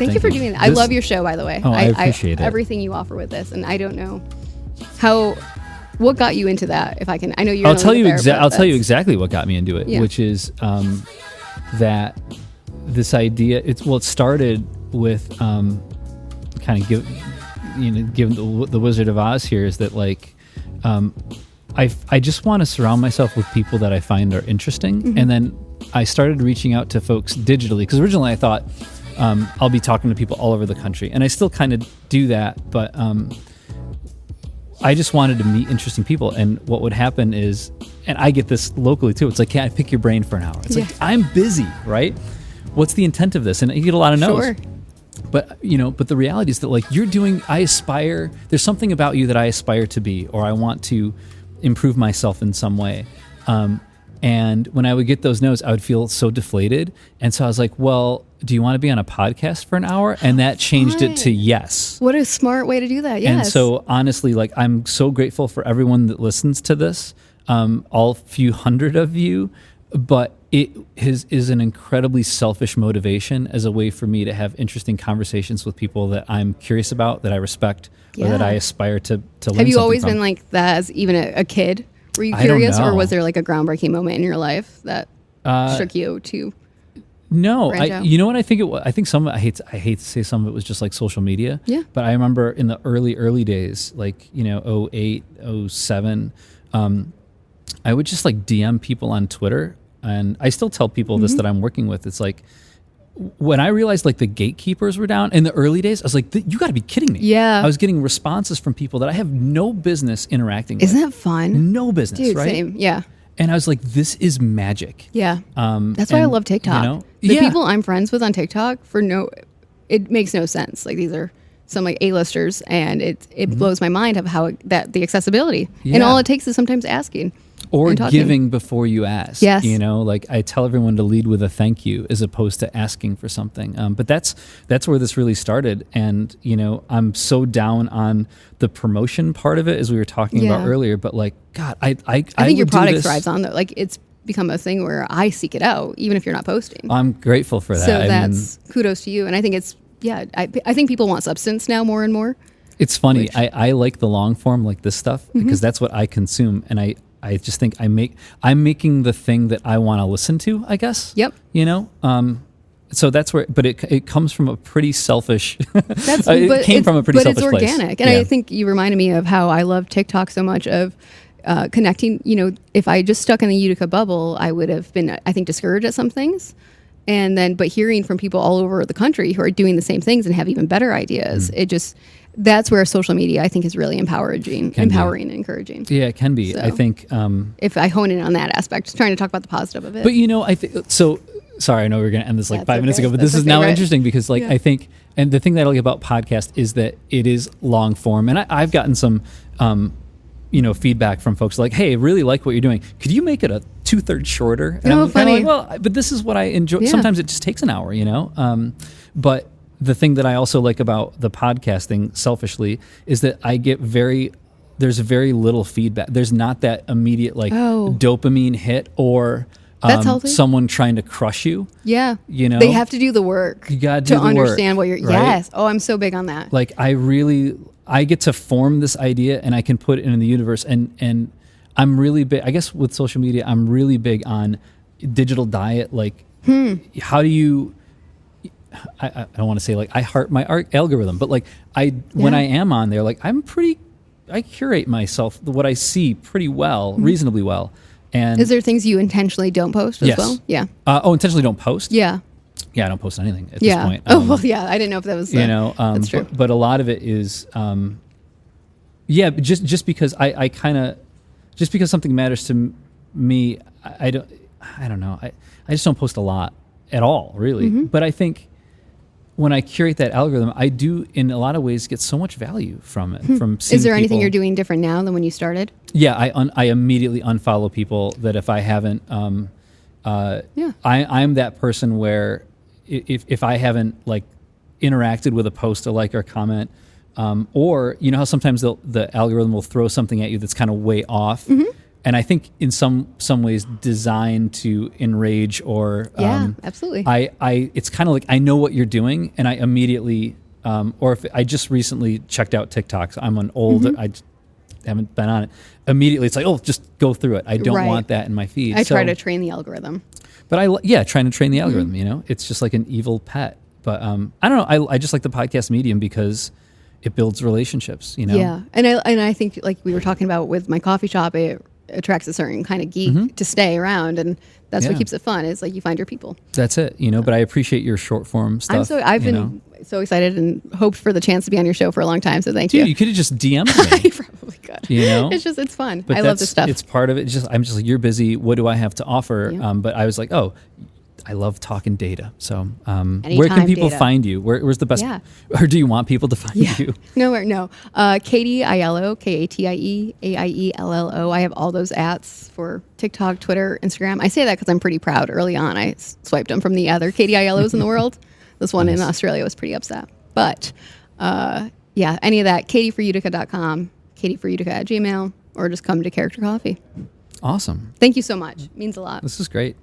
Thank you for doing that. I love your show, by the way. Oh, I appreciate it. Everything you offer with this, and I don't know what got you into that. If I can, I know you're. I'll tell you exactly what got me into it, which is that this idea. It started with kind of given the Wizard of Oz here is that like I just want to surround myself with people that I find are interesting, and then I started reaching out to folks digitally because originally I thought I'll be talking to people all over the country, and I still kind of do that, but I just wanted to meet interesting people. And what would happen is, and I get this locally too, it's like, can I pick your brain for an hour? It's like, I'm busy, right? What's the intent of this? And you get a lot of no's. Sure. But the reality is that like there's something about you that I aspire to be, or I want to improve myself in some way. And when I would get those no's, I would feel so deflated. And so I was like, well, do you want to be on a podcast for an hour? And that changed it to yes. What a smart way to do that. Yes. And so honestly, like, I'm so grateful for everyone that listens to this, all few hundred of you, but it is an incredibly selfish motivation as a way for me to have interesting conversations with people that I'm curious about, that I respect, or that I aspire to learn. Have you always from. been like that as even a kid? Were you curious, or was there like a groundbreaking moment in your life that shook you to? No, you know what I think it was? I think I hate to say some of it was just like social media. Yeah. But I remember in the early days, like, 08, 07, I would just like DM people on Twitter. And I still tell people this that I'm working with. It's like, when I realized like the gatekeepers were down in the early days, I was like, you got to be kidding me. Yeah. I was getting responses from people that I have no business interacting with. Isn't that fun? No business, dude, right? Same. Yeah. And I was like, this is magic. Yeah. That's why I love TikTok. The people I'm friends with on TikTok it makes no sense. Like, these are some like A-listers, and it blows my mind of how the accessibility. And all it takes is sometimes asking. Or giving before you ask. Yes. Like I tell everyone to lead with a thank you as opposed to asking for something. But that's where this really started. And, I'm so down on the promotion part of it, as we were talking about earlier. But like, God, I think your product thrives on that. Like, it's become a thing where I seek it out, even if you're not posting. I'm grateful for that. So that's kudos to you. And I think I think people want substance now more and more. It's funny. I like the long form, like this stuff, because that's what I consume. And I just think I'm making the thing that I want to listen to, I guess. Yep. So that's where, but it comes from a pretty selfish. It came from a pretty selfish place. But it's organic, and yeah. I think you reminded me of how I love TikTok so much. Of connecting. If I just stuck in the Utica bubble, I would have been, I think, discouraged at some things. But hearing from people all over the country who are doing the same things and have even better ideas, that's where social media, I think, is really empowering and encouraging. Yeah, it can be. So, I think if I hone in on that aspect, just trying to talk about the positive of it. But I think so. Sorry, I know we were going to end this like 5 minutes ago, but this is now interesting because, like, I think, and the thing that I like about podcast is that it is long form, and I've gotten some, feedback from folks like, "Hey, I really like what you're doing. Could you make it a 2/3 shorter?" And I'm funny. like, well, but this is what I enjoy. Yeah. Sometimes it just takes an hour, but the thing that I also like about the podcasting, selfishly, is that I get there's very little feedback. There's not that immediate dopamine hit or someone trying to crush you. Yeah. They have to do the work. You got to understand what you're, right? Yes. Oh, I'm so big on that. Like, I get to form this idea and I can put it in the universe, and I'm really big, I guess with social media, I'm really big on digital diet. Like, how do you, I don't want to say like I heart my algorithm, but like when I am on there, like I curate myself, what I see pretty well, reasonably well. And is there things you intentionally don't post as well? Yeah. Intentionally don't post? Yeah. Yeah, I don't post anything at this point. I didn't know if that was that's true. But a lot of it is just because I kind of, just because something matters to me, I don't know. I just don't post a lot at all, really. But I think when I curate that algorithm, I do, in a lot of ways, get so much value from it. From seeing Is there anything people. you're doing different now than when you started? Yeah, I immediately unfollow people that if I haven't. I'm that person where if I haven't like interacted with a post, a like or comment, or how sometimes the algorithm will throw something at you that's kind of way off. and I think in some ways designed to enrage or Yeah, absolutely. I it's kind of like I know what you're doing, and I immediately or if I just recently checked out TikTok, so I'm an old I just haven't been on it. Immediately, it's like, oh, just go through it. I don't Right. want that in my feed. I try to train the algorithm. But trying to train the algorithm. You know, it's just like an evil pet. But I don't know. I just like the podcast medium because it builds relationships. You know. Yeah, and I think like we were talking about with my coffee shop, it attracts a certain kind of geek to stay around, and that's what Yeah. keeps it fun. Is like you find your people. That's it. You know. But I appreciate your short form stuff. I've you been know? so excited and hoped for the chance to be on your show for a long time. So thank Dude, you. you could have just DM'd I me. probably could. You know? It's fun. But I love this stuff. It's part of it. I'm just like, you're busy. What do I have to offer? Yeah. But I was like, oh, I love talking data. So where can Anytime people data. find you? Where's the best? Yeah. Or do you want people to find you? No. Katie Aiello, KatieAiello. I have all those ats for TikTok, Twitter, Instagram. I say that because I'm pretty proud. Early on, I swiped them from the other Katie Aiellos in the world. This one in Australia was pretty upset. But yeah, any of that, katieforutica.com, katieforutica@gmail.com, or just come to Character Coffee. Awesome. Thank you so much. It means a lot. This is great.